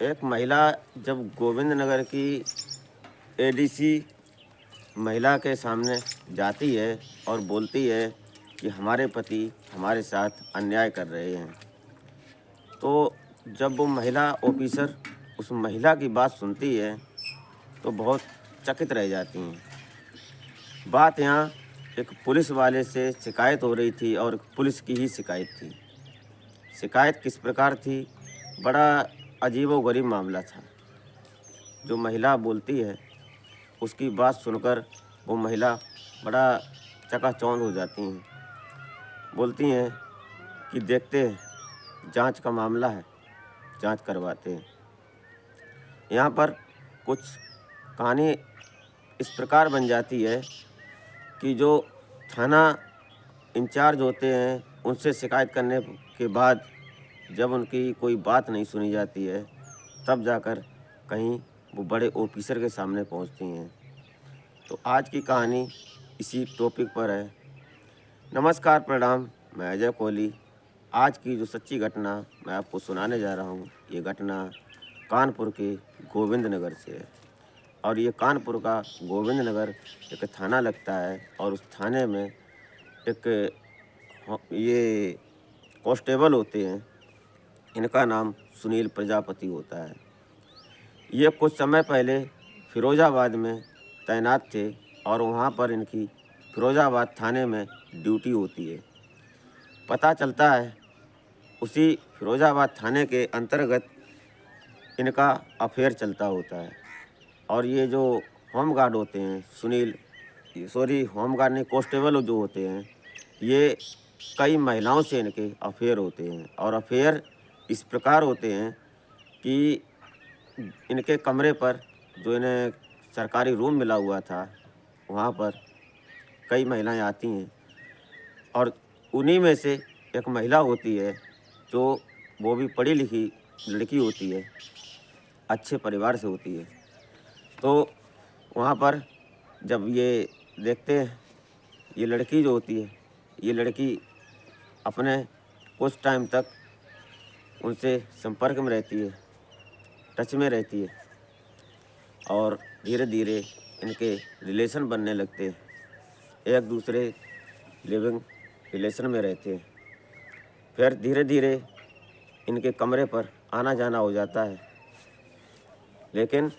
एक महिला जब गोविंद नगर की एडीसी महिला के सामने जाती है और बोलती है कि हमारे पति हमारे साथ अन्याय कर रहे हैं, तो जब वो महिला ऑफिसर उस महिला की बात सुनती है तो बहुत चकित रह जाती हैं। बात यहाँ एक पुलिस वाले से शिकायत हो रही थी और पुलिस की ही शिकायत थी। शिकायत किस प्रकार थी? बड़ा अजीबोगरीब मामला था। जो महिला बोलती है उसकी बात सुनकर वो महिला बड़ा चकाचौंध हो जाती हैं। बोलती हैं कि देखते हैं, जांच का मामला है, जांच करवाते हैं। यहाँ पर कुछ कहानी इस प्रकार बन जाती है कि जो थाना इंचार्ज होते हैं उनसे शिकायत करने के बाद जब उनकी कोई बात नहीं सुनी जाती है, तब जाकर कहीं वो बड़े ऑफिसर के सामने पहुंचती हैं। तो आज की कहानी इसी टॉपिक पर है। नमस्कार, प्रणाम, मैं अजय कोहली। आज की जो सच्ची घटना मैं आपको सुनाने जा रहा हूँ, ये घटना कानपुर के गोविंद नगर से है। और ये कानपुर का गोविंद नगर एक थाना लगता है और उस थाने में एक ये कांस्टेबल होते हैं, इनका नाम सुनील प्रजापति होता है। ये कुछ समय पहले फिरोज़ाबाद में तैनात थे और वहाँ पर इनकी फिरोज़ाबाद थाने में ड्यूटी होती है। पता चलता है उसी फिरोज़ाबाद थाने के अंतर्गत इनका अफेयर चलता होता है। और ये जो होमगार्ड होते हैं, होमगार्ड नहीं, कांस्टेबल जो होते हैं, ये कई महिलाओं से इनके अफेयर होते हैं। और अफेयर इस प्रकार होते हैं कि इनके कमरे पर जो इन्हें सरकारी रूम मिला हुआ था, वहाँ पर कई महिलाएं आती हैं और उन्हीं में से एक महिला होती है जो वो भी पढ़ी लिखी लड़की होती है, अच्छे परिवार से होती है। तो वहाँ पर जब ये देखते हैं, ये लड़की जो होती है, ये लड़की अपने कुछ टाइम तक उनसे संपर्क में रहती है, टच में रहती है और धीरे धीरे इनके रिलेशन बनने लगते हैं। एक दूसरे लिविंग रिलेशन में रहते हैं। फिर धीरे धीरे इनके कमरे पर आना जाना हो जाता है। लेकिन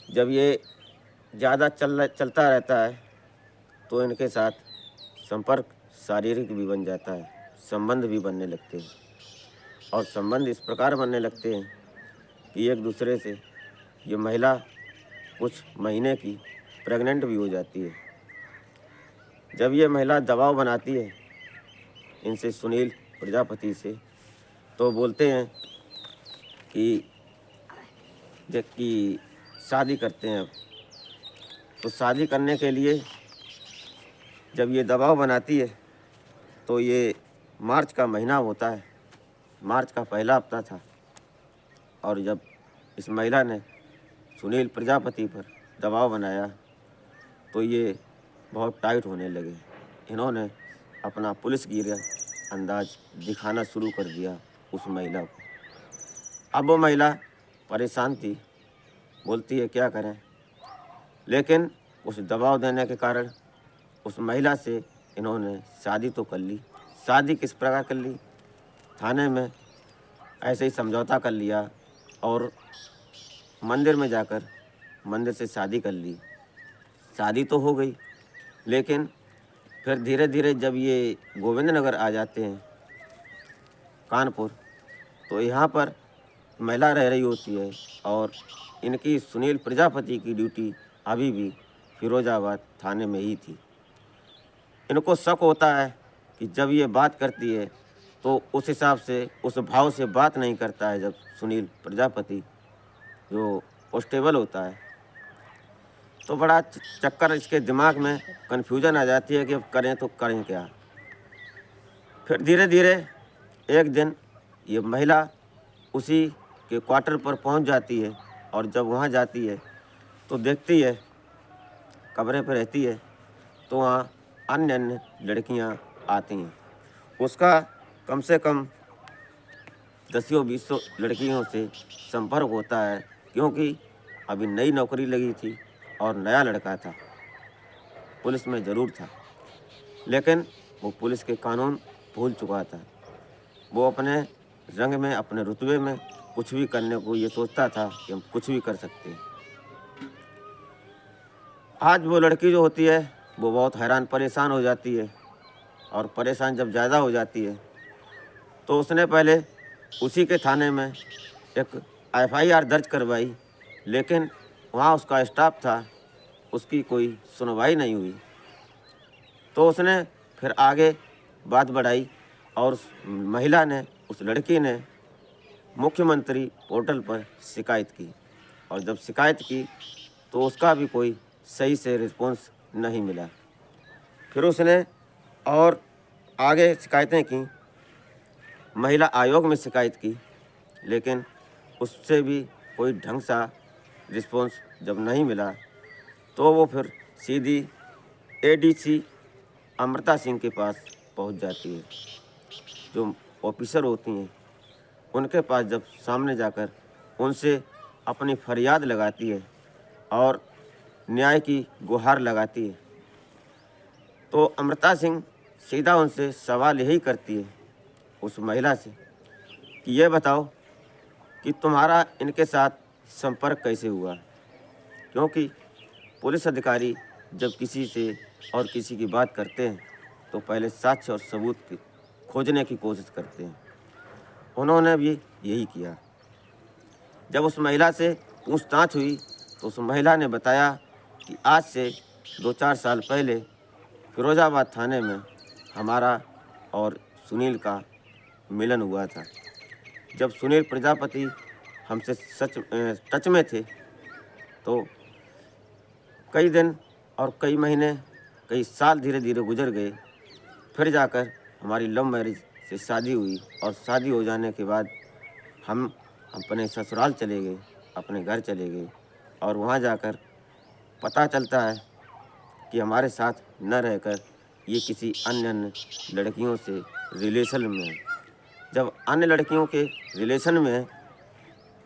जब ये ज़्यादा चलता रहता है तो इनके साथ संपर्क शारीरिक भी बन जाता है, संबंध भी बनने लगते हैं। और संबंध इस प्रकार बनने लगते हैं कि एक दूसरे से ये महिला कुछ महीने की प्रेग्नेंट भी हो जाती है। जब ये महिला दबाव बनाती है इनसे, सुनील प्रजापति से, तो बोलते हैं कि शादी करते हैं अब। तो शादी करने के लिए जब ये दबाव बनाती है तो ये मार्च का महीना होता है, मार्च का पहला हफ्ता था। और जब इस महिला ने सुनील प्रजापति पर दबाव बनाया तो ये बहुत टाइट होने लगे। इन्होंने अपना पुलिसगिरा अंदाज दिखाना शुरू कर दिया उस महिला को। अब वो महिला परेशान थी, बोलती है क्या करें। लेकिन उस दबाव देने के कारण उस महिला से इन्होंने शादी तो कर ली। शादी किस प्रकार कर ली? थाने में ऐसे ही समझौता कर लिया और मंदिर में जाकर मंदिर से शादी कर ली। शादी तो हो गई, लेकिन फिर धीरे धीरे जब ये गोविंद नगर आ जाते हैं कानपुर, तो यहाँ पर महिला रह रही होती है और इनकी सुनील प्रजापति की ड्यूटी अभी भी फिरोज़ाबाद थाने में ही थी। इनको शक होता है कि जब ये बात करती है तो उस हिसाब से, उस भाव से बात नहीं करता है जब सुनील प्रजापति जो कांस्टेबल होता है। तो बड़ा चक्कर इसके दिमाग में कन्फ्यूजन आ जाती है कि अब करें तो करें क्या। फिर धीरे धीरे एक दिन ये महिला उसी के क्वार्टर पर पहुंच जाती है और जब वहां जाती है तो देखती है, कमरे पर रहती है, तो वहाँ अन्य लड़कियां आती हैं। उसका कम से कम दसियों बीसों लड़कियों से संपर्क होता है, क्योंकि अभी नई नौकरी लगी थी और नया लड़का था। पुलिस में ज़रूर था, लेकिन वो पुलिस के कानून भूल चुका था। वो अपने रंग में, अपने रुतबे में कुछ भी करने को ये सोचता था कि हम कुछ भी कर सकते हैं। आज वो लड़की जो होती है वो बहुत हैरान परेशान हो जाती है, और परेशान जब ज़्यादा हो जाती है तो उसने पहले उसी के थाने में एक एफआईआर दर्ज करवाई, लेकिन वहाँ उसका स्टाफ था, उसकी कोई सुनवाई नहीं हुई। तो उसने फिर आगे बात बढ़ाई और उस महिला ने, उस लड़की ने मुख्यमंत्री पोर्टल पर शिकायत की, और जब शिकायत की तो उसका भी कोई सही से रिस्पॉन्स नहीं मिला। फिर उसने और आगे शिकायतें की, महिला आयोग में शिकायत की, लेकिन उससे भी कोई ढंग सा रिस्पॉन्स जब नहीं मिला तो वो फिर सीधी एडीसी अमृता सिंह के पास पहुंच जाती है। जो ऑफिसर होती हैं उनके पास जब सामने जाकर उनसे अपनी फरियाद लगाती है और न्याय की गुहार लगाती है, तो अमृता सिंह सीधा उनसे सवाल यही करती है, उस महिला से, कि ये बताओ कि तुम्हारा इनके साथ संपर्क कैसे हुआ। क्योंकि पुलिस अधिकारी जब किसी से और किसी की बात करते हैं तो पहले साक्ष्य और सबूत की खोजने की कोशिश करते हैं। उन्होंने भी यही किया। जब उस महिला से पूछताछ हुई तो उस महिला ने बताया कि आज से 2-4 साल पहले फिरोजाबाद थाने में हमारा और सुनील का मिलन हुआ था। जब सुनील प्रजापति हमसे टच में थे तो कई दिन और कई महीने, कई साल धीरे धीरे गुजर गए। फिर जाकर हमारी लव मैरिज से शादी हुई, और शादी हो जाने के बाद हम अपने ससुराल चले गए, अपने घर चले गए, और वहाँ जाकर पता चलता है कि हमारे साथ न रहकर ये किसी अन्य लड़कियों से रिलेशन में है। जब अन्य लड़कियों के रिलेशन में है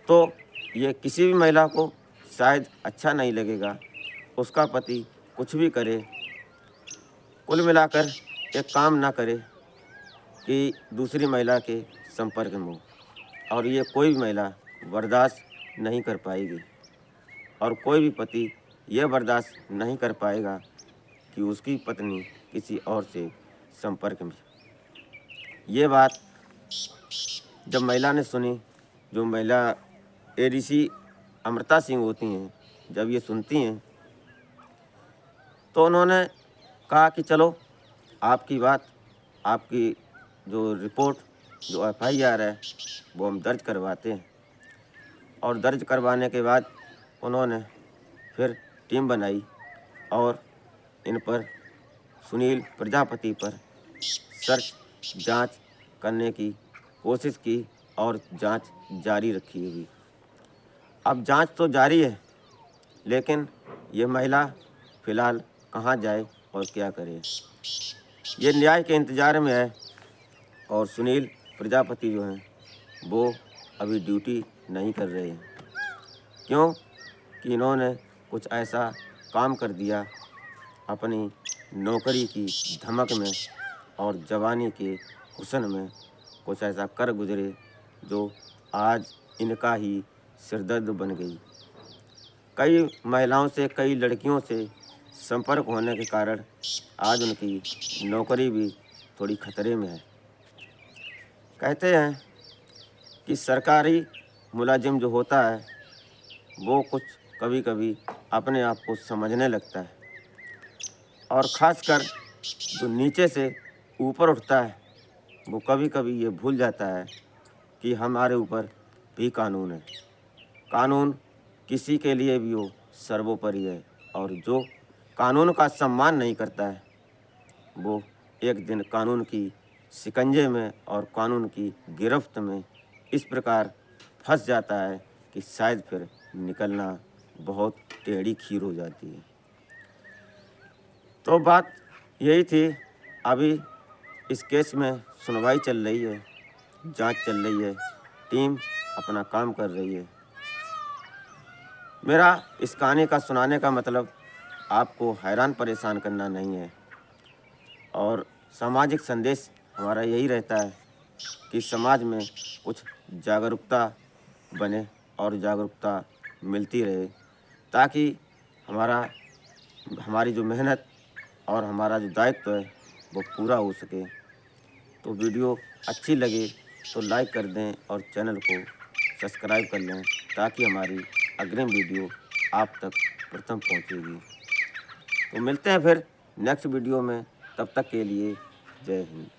तो ये किसी भी महिला को शायद अच्छा नहीं लगेगा, उसका पति कुछ भी करे, कुल मिलाकर एक काम ना करे कि दूसरी महिला के संपर्क में हो, और ये कोई भी महिला बर्दाश्त नहीं कर पाएगी, और कोई भी पति यह बर्दाश्त नहीं कर पाएगा कि उसकी पत्नी किसी और से संपर्क में। ये बात जब महिला ने सुनी, जो महिला एडीसी अमृता सिंह होती हैं, जब ये सुनती हैं तो उन्होंने कहा कि चलो आपकी बात, आपकी जो रिपोर्ट, जो एफआईआर है वो हम दर्ज करवाते हैं। और दर्ज करवाने के बाद उन्होंने फिर टीम बनाई और इन पर, सुनील प्रजापति पर सर्च जांच करने की कोशिश की, और जांच जारी रखी हुई। अब जांच तो जारी है, लेकिन ये महिला फ़िलहाल कहाँ जाए और क्या करे, ये न्याय के इंतज़ार में है। और सुनील प्रजापति जो हैं वो अभी ड्यूटी नहीं कर रहे हैं, क्यों कि इन्होंने कुछ ऐसा काम कर दिया अपनी नौकरी की धमक में और जवानी के हुस्न में, कुछ ऐसा कर गुजरे जो आज इनका ही सिरदर्द बन गई। कई महिलाओं से, कई लड़कियों से संपर्क होने के कारण आज उनकी नौकरी भी थोड़ी खतरे में है। कहते हैं कि सरकारी मुलाजिम जो होता है वो कुछ कभी कभी अपने आप को समझने लगता है, और ख़ासकर जो नीचे से ऊपर उठता है वो कभी कभी ये भूल जाता है कि हमारे ऊपर भी कानून है। कानून किसी के लिए भी हो सर्वोपरि है, और जो कानून का सम्मान नहीं करता है वो एक दिन कानून की शिकंजे में और कानून की गिरफ्त में इस प्रकार फंस जाता है कि शायद फिर निकलना बहुत टेढ़ी खीर हो जाती है। तो बात यही थी। अभी इस केस में सुनवाई चल रही है, जांच चल रही है, टीम अपना काम कर रही है। मेरा इस कहानी का सुनाने का मतलब आपको हैरान परेशान करना नहीं है, और सामाजिक संदेश हमारा यही रहता है कि समाज में कुछ जागरूकता बने और जागरूकता मिलती रहे, ताकि हमारा हमारी जो मेहनत और हमारा जो दायित्व है वो पूरा हो सके। तो वीडियो अच्छी लगे तो लाइक कर दें और चैनल को सब्सक्राइब कर लें, ताकि हमारी अग्रिम वीडियो आप तक प्रथम पहुंचेगी। तो मिलते हैं फिर नेक्स्ट वीडियो में, तब तक के लिए जय हिंद।